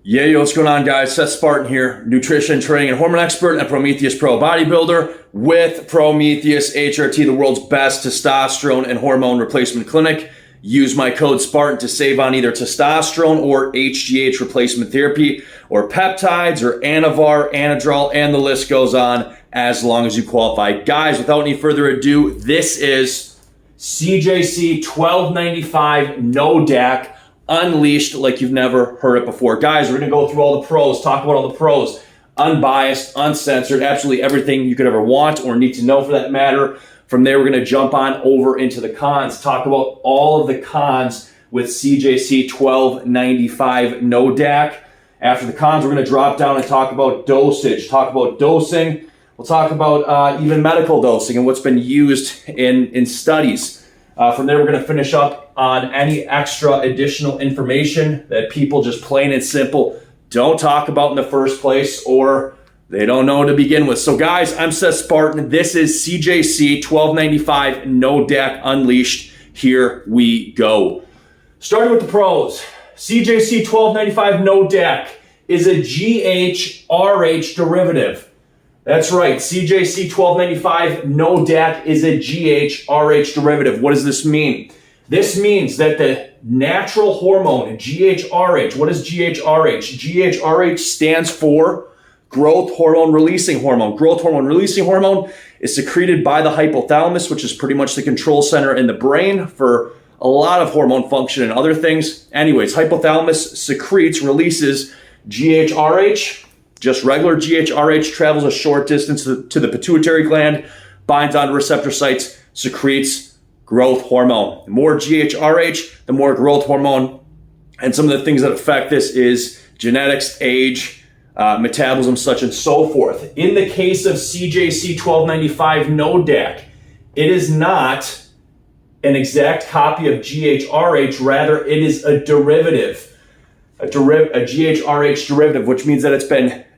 Yo, what's going on, guys? Seth Spartan here, nutrition, training, and hormone expert at Prometheus Pro Bodybuilder with Prometheus HRT, the world's best testosterone and hormone replacement clinic. Use my code SPARTAN to save on either testosterone or HGH replacement therapy or peptides or Anavar, Anadrol, and the list goes on as long as you qualify. Guys, without any further ado, this is CJC-1295 No DAC. Unleashed like you've never heard it before. Guys, we're going to go through all the pros, talk about all the pros, unbiased, uncensored, absolutely everything you could ever want or need to know for that matter. From there, we're going to jump on over into the cons, talk about all of the cons with CJC-1295 No DAC. After the cons, we're going to drop down and talk about dosage, talk about dosing. We'll talk about even medical dosing and what's been used in studies. From there, we're going to finish up on any extra additional information that people just plain and simple don't talk about in the first place or they don't know to begin with. So guys, I'm Seth Spartan. This is CJC-1295 No DAC Unleashed. Here we go. Starting with the pros. CJC-1295 No DAC is a GH-RH derivative. That's right, CJC-1295 No DAC is a GH-RH derivative. What does this mean? This means that the natural hormone, GH-RH, what is GH-RH? GH-RH stands for growth hormone releasing hormone. Growth hormone releasing hormone is secreted by the hypothalamus, which is pretty much the control center in the brain for a lot of hormone function and other things. Anyways, hypothalamus secretes, releases GH-RH. Just regular GH-RH travels a short distance to the pituitary gland, binds onto receptor sites, secretes growth hormone. The more GH-RH, the more growth hormone. And some of the things that affect this is genetics, age, metabolism, such and so forth. In the case of CJC-1295 No DAC, it is not an exact copy of GH-RH, rather it is a derivative. A GH-RH derivative, which means that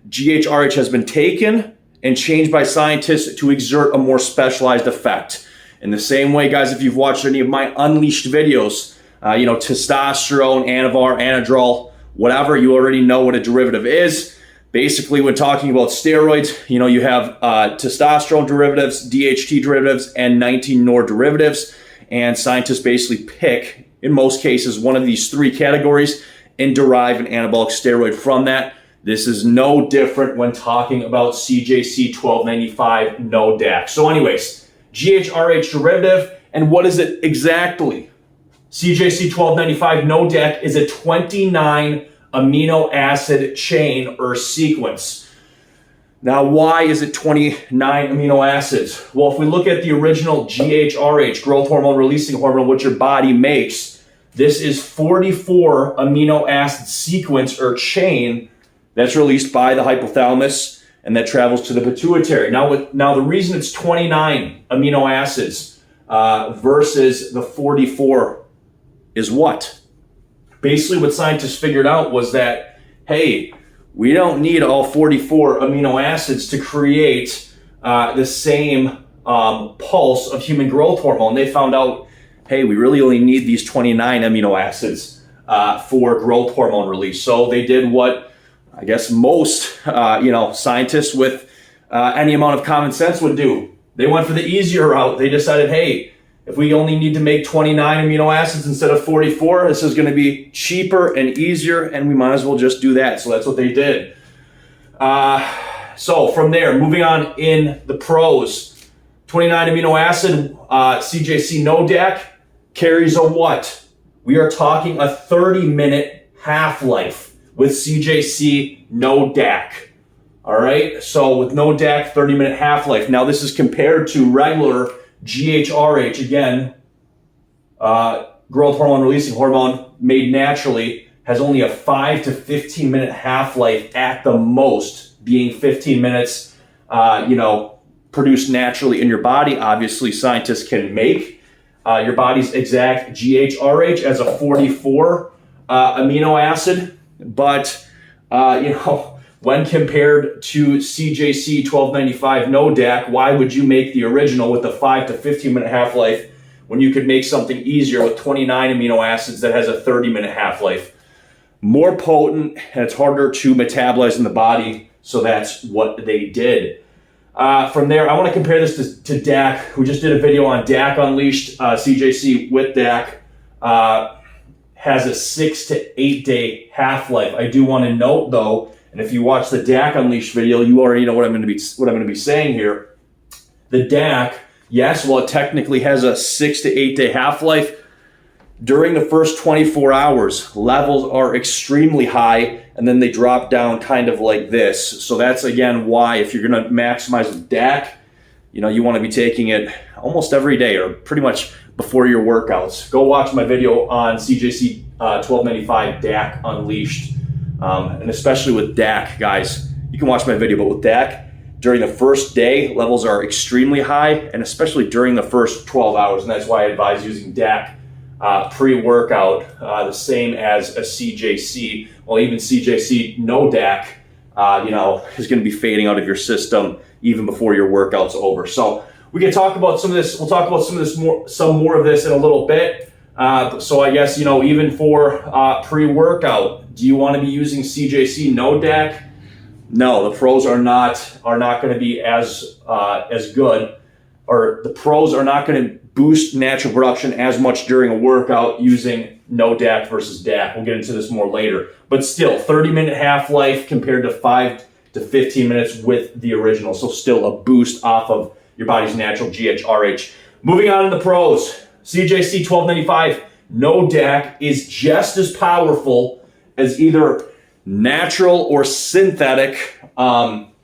GH-RH has been taken and changed by scientists to exert a more specialized effect. In the same way, guys, if you've watched any of my Unleashed videos, testosterone, Anavar, Anadrol, whatever, you already know what a derivative is. Basically, when talking about steroids, you have testosterone derivatives, DHT derivatives, and 19-nor derivatives. And scientists basically pick, in most cases, one of these three categories and derive an anabolic steroid from that. This is no different when talking about CJC-1295 No DAC. So anyways, GH-RH derivative, and what is it exactly? CJC-1295 No DAC is a 29 amino acid chain or sequence. Now, why is it 29 amino acids? Well, if we look at the original GH-RH, growth hormone releasing hormone, which your body makes, this is 44 amino acid sequence or chain that's released by the hypothalamus and that travels to the pituitary. Now the reason it's 29 amino acids versus the 44 is what? Basically what scientists figured out was that, hey, we don't need all 44 amino acids to create the same pulse of human growth hormone. They found out, hey, we really only need these 29 amino acids for growth hormone release. So they did what I guess most scientists with any amount of common sense would do. They went for the easier route. They decided, hey, if we only need to make 29 amino acids instead of 44, this is going to be cheaper and easier, and we might as well just do that. So that's what they did. So from there, moving on in the pros, 29 amino acid CJC No DAC carries a what? We are talking a 30-minute half-life with CJC No DAC. All right, so with No DAC, 30-minute half-life. Now this is compared to regular GH-RH, again, growth hormone releasing hormone made naturally, has only a 5 to 15-minute half-life at the most, being 15 minutes, produced naturally in your body. Obviously, scientists can make your body's exact GH-RH as a 44 amino acid, but when compared to CJC-1295 No DAC, why would you make the original with the 5 to 15-minute half-life when you could make something easier with 29 amino acids that has a 30-minute half-life? more potent, and it's harder to metabolize in the body. So that's what they did. From there, I want to compare this to DAC. We just did a video on DAC Unleashed. CJC with DAC has a 6 to 8 day half-life. I do want to note though, and if you watch the DAC Unleashed video, you already know what I'm going to be saying here. The DAC, yes, while it technically has a 6 to 8 day half-life, during the first 24 hours, levels are extremely high, and then they drop down kind of like this. So that's, again, why if you're going to maximize with DAC, you want to be taking it almost every day or pretty much before your workouts. Go watch my video on CJC-1295 DAC Unleashed. And especially with DAC, guys, you can watch my video, but with DAC, during the first day, levels are extremely high, and especially during the first 12 hours. And that's why I advise using DAC pre-workout, the same as a CJC. Well, even CJC no DAC, is going to be fading out of your system even before your workout's over. So we can talk about some of this. We'll talk about some more of this in a little bit. So I guess, even for pre-workout, do you want to be using CJC no DAC? No, the pros are not going to be as good, or the pros are not going to boost natural production as much during a workout using no DAC versus DAC. We'll get into this more later. But still, 30-minute half-life compared to 5 to 15 minutes with the original. So still a boost off of your body's natural GHRH. Moving on to the pros. CJC-1295 no DAC is just as powerful as either natural or synthetic GHRH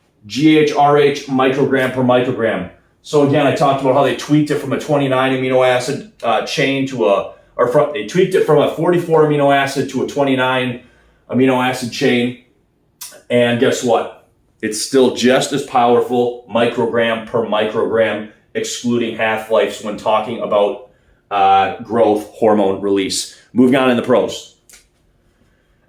microgram per microgram. So again, I talked about how they tweaked it from a 29 amino acid chain to they tweaked it from a 44 amino acid to a 29 amino acid chain. And guess what? It's still just as powerful microgram per microgram, excluding half-lives when talking about growth hormone release. Moving on in the pros.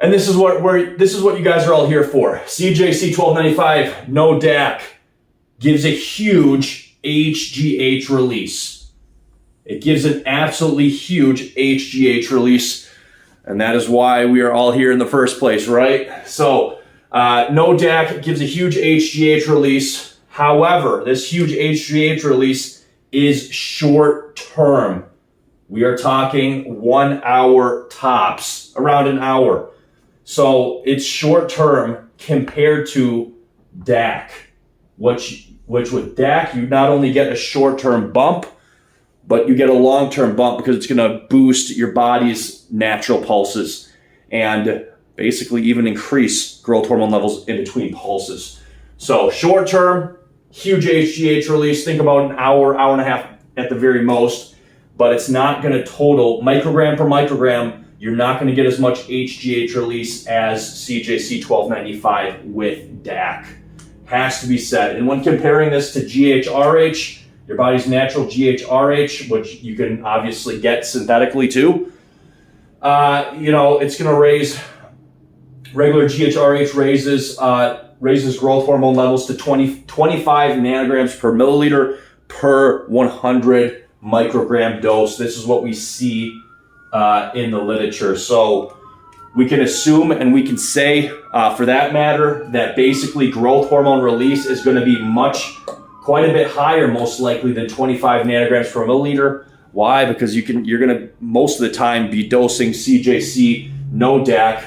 And this is what you guys are all here for. CJC-1295 no DAC gives a huge HGH release. It gives an absolutely huge HGH release, and that is why we are all here in the first place, right? So no DAC gives a huge HGH release. However, this huge HGH release is short term. We are talking 1 hour tops, around an hour. So it's short term compared to DAC, which with DAC, you not only get a short-term bump, but you get a long-term bump because it's going to boost your body's natural pulses and basically even increase growth hormone levels in between pulses. So short-term, huge HGH release. Think about an hour, hour and a half at the very most, but it's not going to total microgram per microgram. You're not going to get as much HGH release as CJC-1295 with DAC. Has to be said. And when comparing this to GHRH, your body's natural GHRH, which you can obviously get synthetically too, it's going to raise, regular GHRH raises growth hormone levels to 25 nanograms per milliliter per 100 microgram dose. This is what we see in the literature. So we can assume and we can say, for that matter, that basically growth hormone release is going to be quite a bit higher, most likely, than 25 nanograms per milliliter. Why? Because you're going to most of the time be dosing CJC no DAC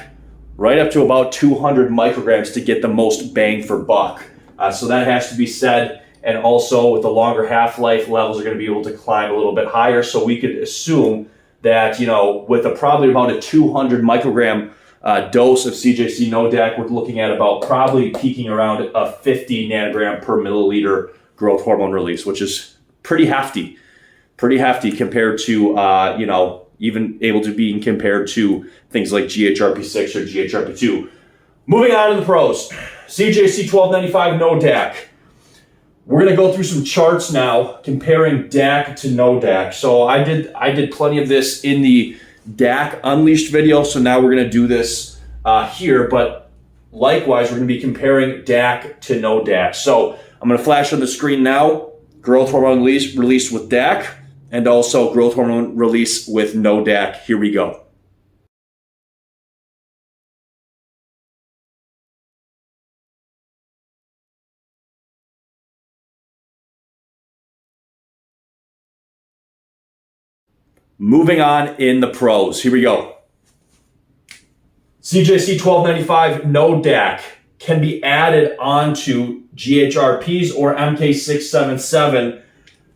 right up to about 200 micrograms to get the most bang for buck. So that has to be said. And also with the longer half-life, levels are going to be able to climb a little bit higher. So we could assume that, with probably about a 200 microgram dose of CJC no DAC, we're looking at about probably peaking around a 50 nanogram per milliliter growth hormone release, which is pretty hefty compared to, even able to be compared to things like GHRP6 or GHRP2. Moving on to the pros. CJC-1295 no DAC. We're going to go through some charts now comparing DAC to no DAC. So I did plenty of this in the DAC Unleashed video, so now we're going to do this here, but likewise, we're going to be comparing DAC to no DAC. So I'm going to flash on the screen now, growth hormone release with DAC, and also growth hormone release with no DAC. Here we go. Moving on in the pros. Here we go. CJC-1295 No DAC can be added onto GHRPs or MK677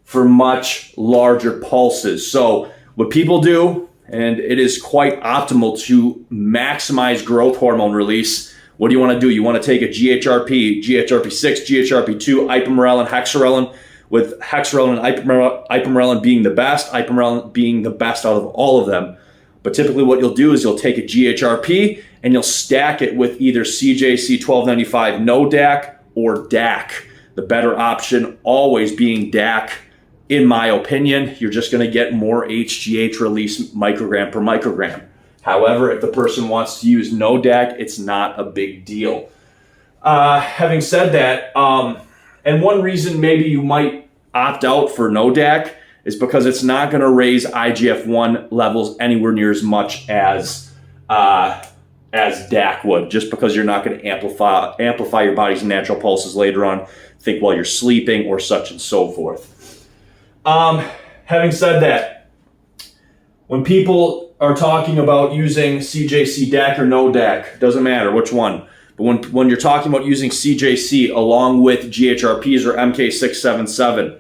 for much larger pulses. So what people do, and it is quite optimal to maximize growth hormone release. What do you want to do? You want to take a GHRP, GHRP6, GHRP2, ipamorelin, hexarelin, with hexarelin and ipamorelin being the best, ipamorelin being the best out of all of them. But typically what you'll do is you'll take a GHRP and you'll stack it with either CJC-1295 No DAC or DAC. The better option always being DAC. In my opinion, you're just going to get more HGH release microgram per microgram. However, if the person wants to use No DAC, it's not a big deal. Having said that, and one reason maybe you might opt out for No DAC is because it's not going to raise IGF-1 levels anywhere near as much as DAC would, just because you're not going to amplify your body's natural pulses later on, think while you're sleeping or such and so forth. Having said that, when people are talking about using CJC DAC or No DAC, doesn't matter which one, but when you're talking about using CJC along with GHRPs or MK677,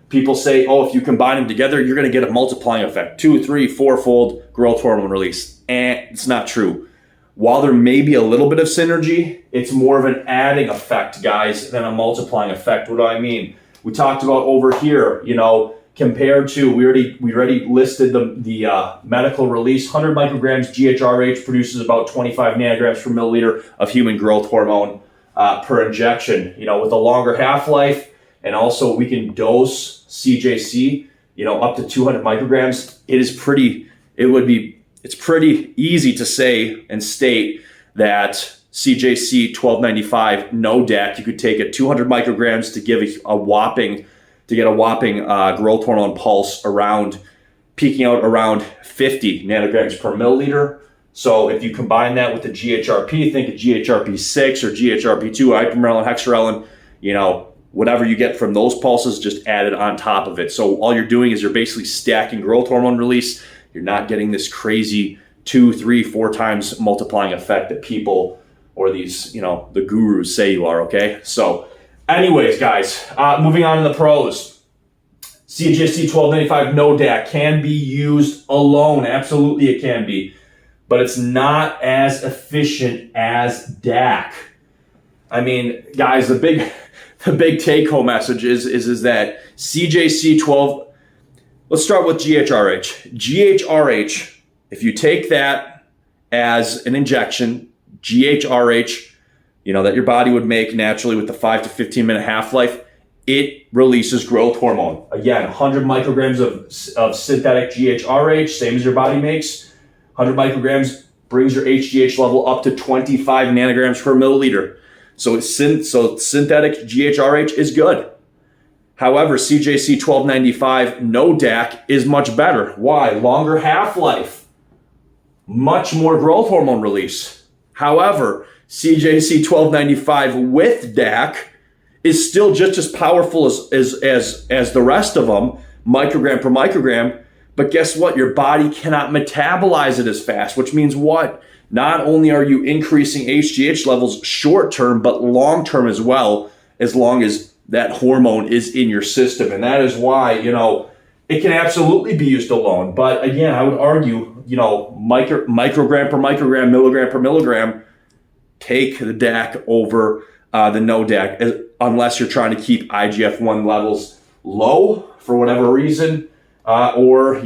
people say, oh, if you combine them together, you're going to get a multiplying effect, 2, 3, 4-fold growth hormone release. And it's not true. While there may be a little bit of synergy, it's more of an adding effect, guys, than a multiplying effect. What do I mean? We talked about over here, compared to, we already listed the medical release. 100 micrograms GHRH produces about 25 nanograms per milliliter of human growth hormone per injection. With a longer half-life, and also we can dose CJC, up to 200 micrograms. It's pretty easy to say and state that CJC-1295 No DAC, you could take it 200 micrograms to give a whopping growth hormone pulse peaking out around 50 nanograms per milliliter. So if you combine that with the GHRP, think of GHRP6 or GHRP2, ipamorelin, hexarelin, whatever you get from those pulses, just add it on top of it. So all you're doing is you're basically stacking growth hormone release. You're not getting this crazy 2, 3, 4 times multiplying effect that people or these, the gurus say you are, okay? So anyways, guys, moving on to the pros. CJC-1295 No DAC can be used alone. Absolutely it can be. But it's not as efficient as DAC. I mean, guys, the big take-home message is that CJC-12, let's start with GHRH. GHRH, if you take that as an injection, GHRH, that your body would make naturally with the 5 to 15 minute half-life, it releases growth hormone. Again, 100 micrograms of synthetic GHRH, same as your body makes. 100 micrograms brings your HGH level up to 25 nanograms per milliliter. So synthetic GHRH is good. However, CJC-1295 No DAC is much better. Why? Longer half-life, much more growth hormone release. However, CJC-1295 with DAC is still just as powerful as the rest of them, microgram per microgram. But guess what? Your body cannot metabolize it as fast, which means what? Not only are you increasing HGH levels short term, but long term as well, as long as that hormone is in your system. And that is why, it can absolutely be used alone. But again, I would argue, microgram per microgram, milligram per milligram, take the DAC over the No DAC, unless you're trying to keep IGF-1 levels low for whatever reason, or,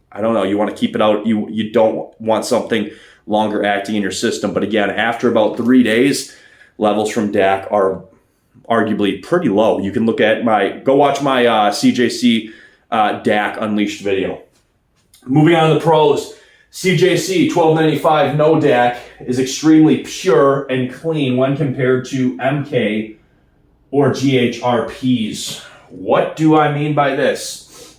I don't know, you want to keep it out. You don't want something longer acting in your system. But again, after about 3 days, levels from DAC are arguably pretty low. You can go watch my CJC DAC Unleashed video. Moving on to the pros. CJC-1295 No DAC is extremely pure and clean when compared to MK or GHRPs. What do I mean by this?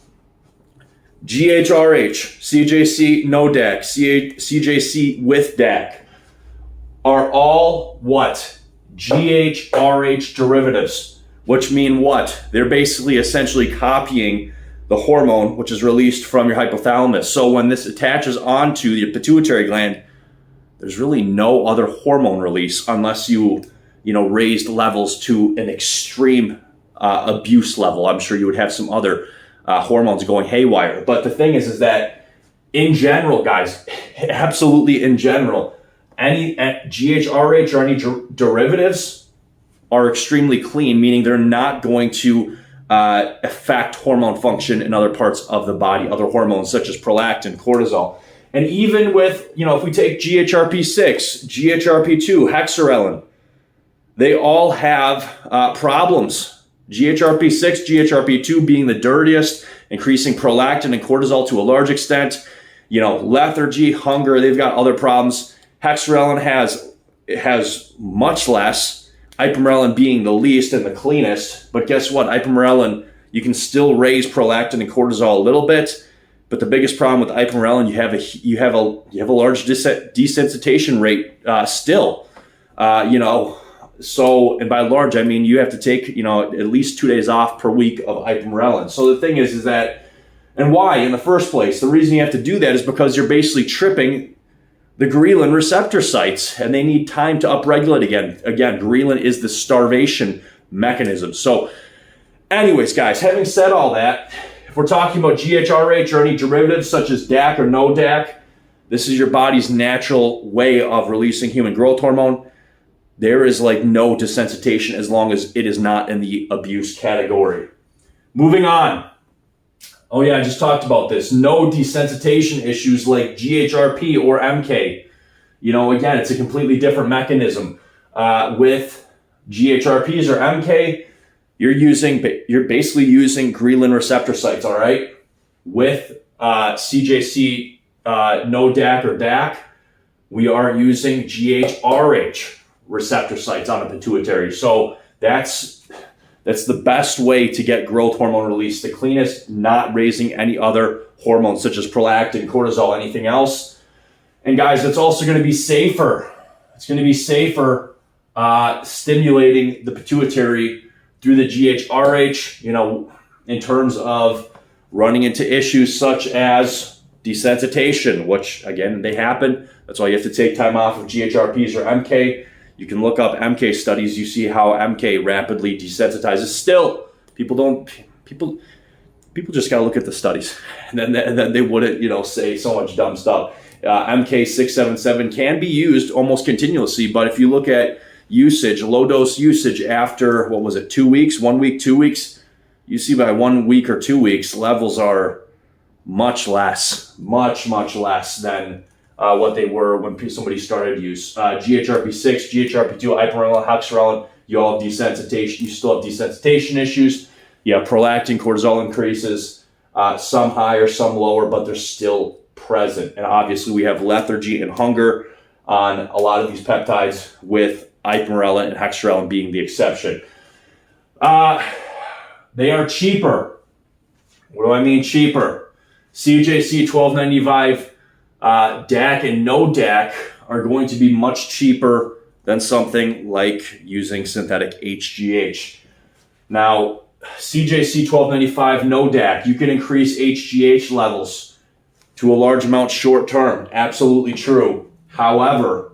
GHRH, CJC No DAC, CJC with DAC are all what? GHRH derivatives, which mean what? They're basically essentially copying the hormone, which is released from your hypothalamus. So when this attaches onto the pituitary gland, there's really no other hormone release unless you raised levels to an extreme abuse level. I'm sure you would have some other hormones going haywire. But the thing is that in general, guys, absolutely in general, any GHRH or any derivatives are extremely clean, meaning they're not going to affect hormone function in other parts of the body, other hormones such as prolactin, cortisol. And even with, if we take GHRP6, GHRP2, hexarelin, they all have problems. GHRP6, GHRP2 being the dirtiest, increasing prolactin and cortisol to a large extent. Lethargy, hunger, they've got other problems. Hexarelin has much less, ipamorelin being the least and the cleanest. But guess what? Ipamorelin, you can still raise prolactin and cortisol a little bit. But the biggest problem with ipamorelin, you have a large desensitization rate still. So, and by large, I mean you have to take at least 2 days off per week of ipamorelin. So the thing is that, and why in the first place? The reason you have to do that is because you're basically tripping the ghrelin receptor sites, and they need time to upregulate again. Again, ghrelin is the starvation mechanism. So, anyways, guys, having said all that, if we're talking about GHRH or any derivatives such as DAC or no DAC, this is your body's natural way of releasing human growth hormone. There is no desensitization as long as it is not in the abuse category. Moving on. Oh yeah, I just talked about this. No desensitization issues like GHRP or MK. Again, it's a completely different mechanism. With GHRPs or MK, you're basically using ghrelin receptor sites, all right? With CJC no DAC or DAC, we are using GHRH receptor sites on the pituitary. So that's the best way to get growth hormone release, the cleanest, not raising any other hormones such as prolactin, cortisol, anything else. And guys, it's also going to be safer. It's going to be safer stimulating the pituitary through the GHRH, in terms of running into issues such as desensitization, which again, they happen. That's why you have to take time off of GHRPs or MK. You can look up MK studies. You see how MK rapidly desensitizes. Still, people just gotta look at the studies, and then they wouldn't, say so much dumb stuff. MK677 can be used almost continuously, but if you look at usage, low dose usage after 2 weeks, 1 week, 2 weeks, you see by 1 week or 2 weeks, levels are much less than what they were when somebody started use. GHRP6, GHRP2, ipamorelin, hexarelin, you all have desensitization. You still have desensitization issues. Yeah, prolactin, cortisol increases, some higher, some lower, but they're still present. And obviously, we have lethargy and hunger on a lot of these peptides, with ipamorelin and hexarelin being the exception. They are cheaper. What do I mean cheaper? CJC-1295 DAC and no DAC are going to be much cheaper than something like using synthetic HGH. Now, CJC-1295 no DAC, you can increase HGH levels to a large amount short term. Absolutely true. However,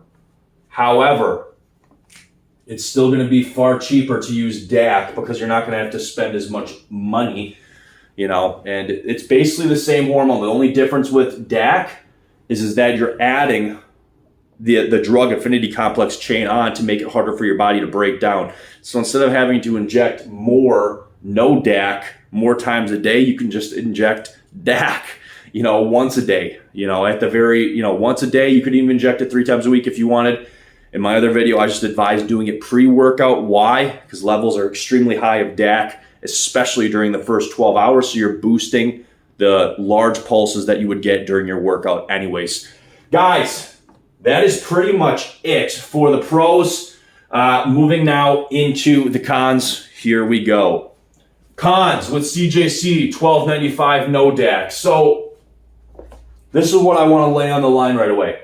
it's still going to be far cheaper to use DAC because you're not going to have to spend as much money, and it's basically the same hormone. The only difference with DAC is that you're adding the drug affinity complex chain on to make it harder for your body to break down. So instead of having to inject more no DAC more times a day, you can just inject DAC, once a day. At the very, once a day. You could even inject it 3 times a week if you wanted. In my other video, I just advise doing it pre-workout. Why? Because levels are extremely high of DAC, especially during the first 12 hours. So you're boosting the large pulses that you would get during your workout anyways. Guys, that is pretty much it for the pros. Moving now into the cons. Here we go. Cons with CJC-1295 no DAC. So this is what I want to lay on the line right away.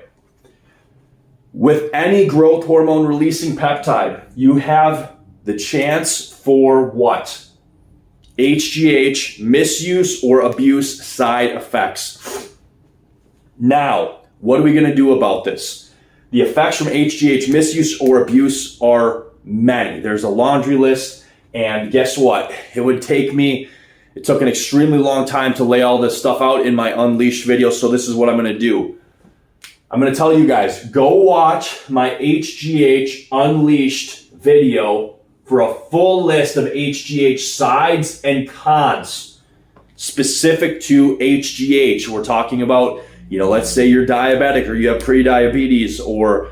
With any growth hormone releasing peptide, you have the chance for what? HGH misuse or abuse side effects. Now, what are we going to do about this? The effects from HGH misuse or abuse are many. There's a laundry list, and guess what? It took an extremely long time to lay all this stuff out in my Unleashed video, so this is what I'm going to do. I'm going to tell you guys, go watch my HGH Unleashed video for a full list of HGH sides and cons specific to HGH. We're talking about, let's say you're diabetic or you have pre-diabetes, or,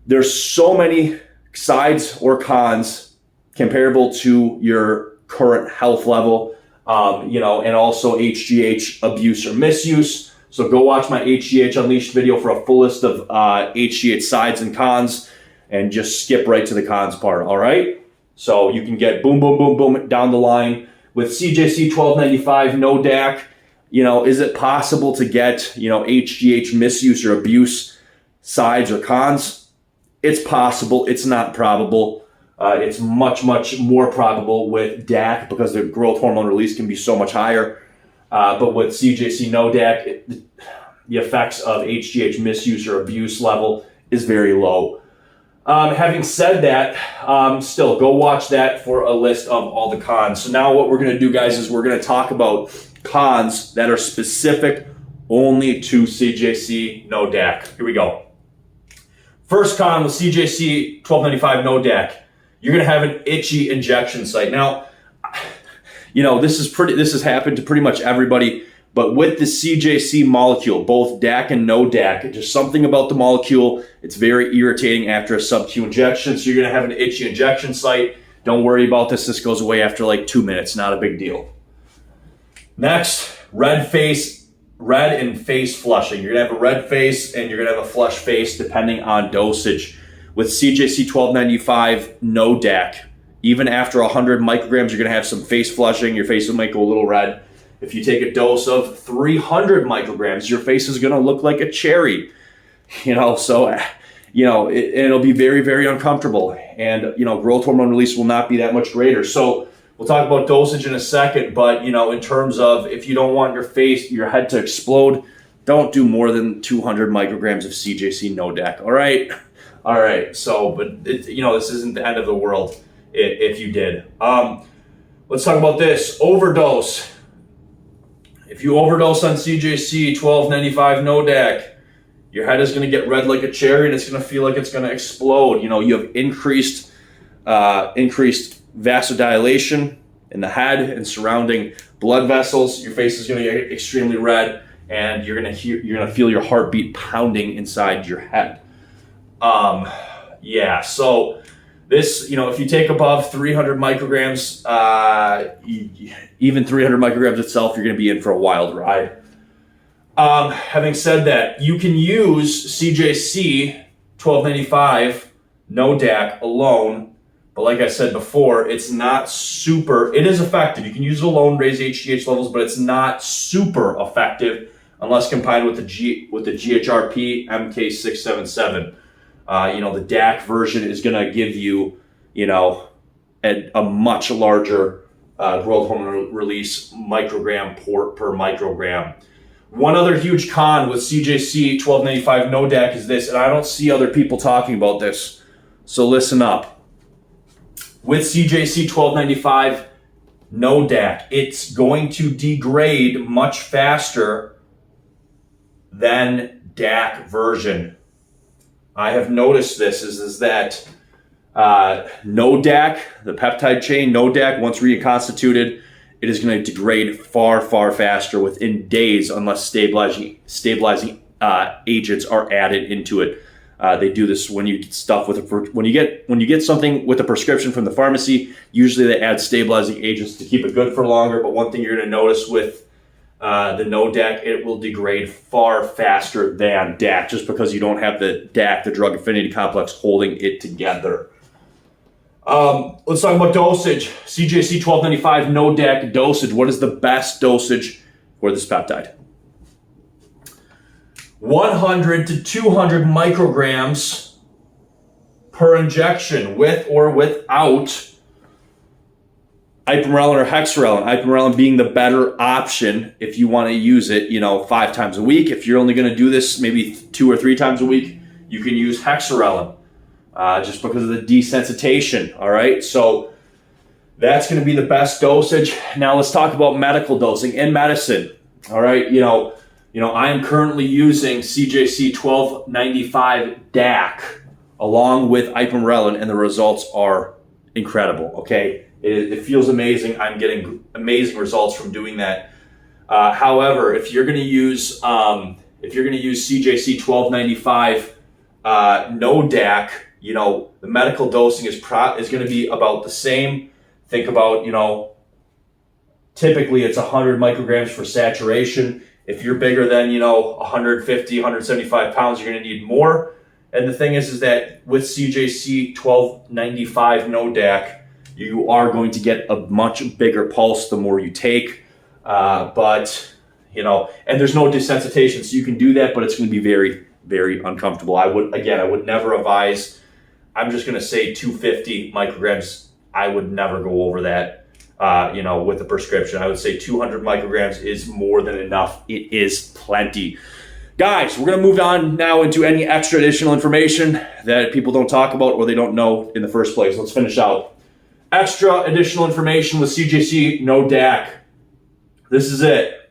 there's so many sides or cons comparable to your current health level, and also HGH abuse or misuse. So go watch my HGH Unleashed video for a full list of HGH sides and cons, and just skip right to the cons part, all right? So you can get boom, boom, boom, boom down the line. With CJC-1295 No DAC, is it possible to get, HGH misuse or abuse sides or cons? It's possible. It's not probable. It's much, much more probable with DAC because the growth hormone release can be so much higher. But with CJC No DAC, the effects of HGH misuse or abuse level is very low. Having said that, still go watch that for a list of all the cons. So now what we're going to do, guys, is we're going to talk about cons that are specific only to CJC No DAC. Here we go. First con with CJC-1295 No DAC, you're going to have an itchy injection site. Now, this has happened to pretty much everybody, but with the CJC molecule, both DAC and No DAC, just something about the molecule, it's very irritating after a sub-Q injection, so you're gonna have an itchy injection site. Don't worry about this. This goes away after like 2 minutes, not a big deal. Next, red and face flushing. You're gonna have a red face and you're gonna have a flush face depending on dosage. With CJC-1295 No DAC, even after 100 micrograms, you're going to have some face flushing. Your face will make go a little red. If you take a dose of 300 micrograms, your face is going to look like a cherry. It'll be very, very uncomfortable. And, growth hormone release will not be that much greater. So we'll talk about dosage in a second. But, in terms of if you don't want your head to explode, don't do more than 200 micrograms of CJC No DAC. All right? All right. So, but, this isn't the end of the world. If you did. Let's talk about this. Overdose. If you overdose on CJC-1295 No DAC, your head is going to get red like a cherry and it's going to feel like it's going to explode. You have increased vasodilation in the head and surrounding blood vessels. Your face is going to get extremely red and you're going to feel your heartbeat pounding inside your head. So this, if you take above 300 micrograms, even 300 micrograms itself, you're going to be in for a wild ride. Having said that, you can use CJC-1295 No DAC alone, but like I said before, it is effective. You can use it alone, raise HGH levels, but it's not super effective unless combined with the GHRP MK677. The DAC version is going to give you, a much larger growth hormone release microgram per microgram. One other huge con with CJC-1295 No DAC is this, and I don't see other people talking about this, so listen up. With CJC-1295 No DAC, it's going to degrade much faster than DAC version. I have noticed this is that No DAC, the peptide chain, No DAC, once reconstituted, it is going to degrade far, far faster within days unless stabilizing agents are added into it. They do this when you get stuff when you get something with a prescription from the pharmacy. Usually they add stabilizing agents to keep it good for longer. But one thing you're going to notice with the No DAC, it will degrade far faster than DAC, just because you don't have the DAC, the drug affinity complex, holding it together. Let's talk about dosage. CJC-1295 No DAC dosage. What is the best dosage for this peptide? 100 to 200 micrograms per injection, with or without ipamorelin or hexarelin. Ipamorelin being the better option if you want to use it, 5 times a week. If you're only going to do this maybe 2 or 3 times a week, you can use hexarelin just because of the desensitization. All right, so that's going to be the best dosage. Now let's talk about medical dosing in medicine. All right, I am currently using CJC-1295 DAC along with ipamorelin, and the results are incredible. Okay, it feels amazing. I'm getting amazing results from doing that. However, if you're going to use CJC-1295 No DAC, the medical dosing is going to be about the same. Think about, typically it's 100 micrograms for saturation. If you're bigger than, 150, 175 pounds, you're going to need more. And the thing is that with CJC-1295 No DAC, you are going to get a much bigger pulse the more you take. And there's no desensitization, so you can do that, but it's going to be very, very uncomfortable. I would never advise. I'm just going to say 250 micrograms. I would never go over that. With a prescription, I would say 200 micrograms is more than enough. It is plenty. Guys, we're going to move on now into any extra additional information that people don't talk about or they don't know in the first place. Let's finish out. Extra additional information with CJC No DAC. This is it.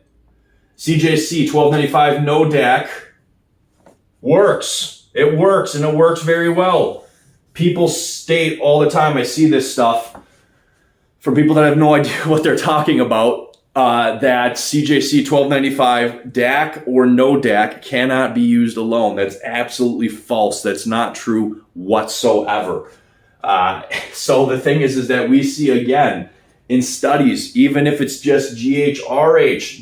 CJC-1295 No DAC works. It works, and it works very well. People state all the time, I see this stuff from people that have no idea what they're talking about, that CJC-1295 DAC or No DAC cannot be used alone. That's absolutely false. That's not true whatsoever. So the thing is that we see again in studies, even if it's just GHRH,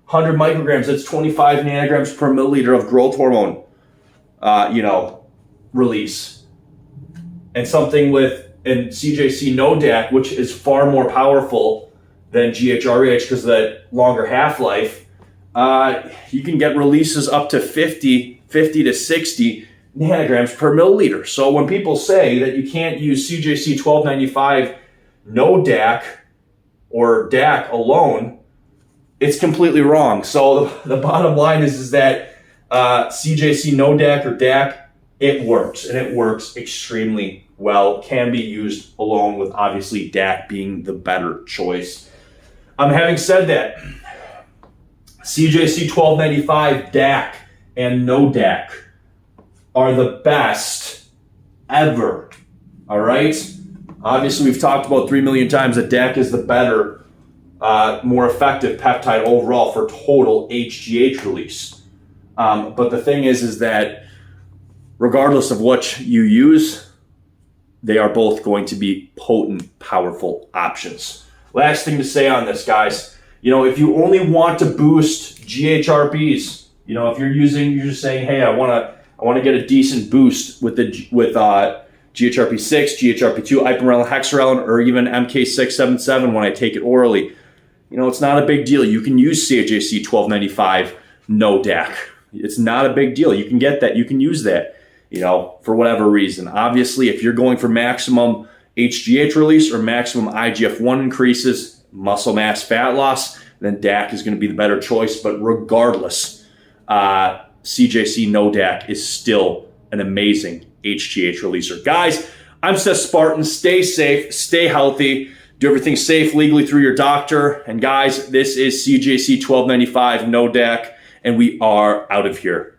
100 micrograms, that's 25 nanograms per milliliter of growth hormone, release. And something with CJC No DAC, which is far more powerful than GHRH because of that longer half-life, you can get releases up to 50 to 60 nanograms per milliliter. So when people say that you can't use CJC-1295 No DAC or DAC alone, it's completely wrong. So the bottom line is that CJC No DAC or DAC, it works, and it works extremely well. Can be used alone with obviously DAC being the better choice. Having said that, CJC-1295 DAC and No DAC are the best ever. All right? Obviously, we've talked about 3 million times that DAC is the better, more effective peptide overall for total HGH release. But the thing is that regardless of what you use, they are both going to be potent, powerful options. Last thing to say on this, guys, if you only want to boost GHRPs, if you're just saying, hey, I want to get a decent boost with GHRP6, GHRP2, ipamorelin, hexarelin, or even MK677 when I take it orally, it's not a big deal. You can use CJC-1295 No DAC. It's not a big deal. You can get that. You can use that, for whatever reason. Obviously, if you're going for maximum HGH release or maximum IGF-1 increases, muscle mass, fat loss, then DAC is going to be the better choice. But regardless, CJC No DAC is still an amazing HGH releaser. Guys, I'm Seth Spartan. Stay safe, stay healthy, do everything safe legally through your doctor. And guys, this is CJC-1295 No DAC, and we are out of here.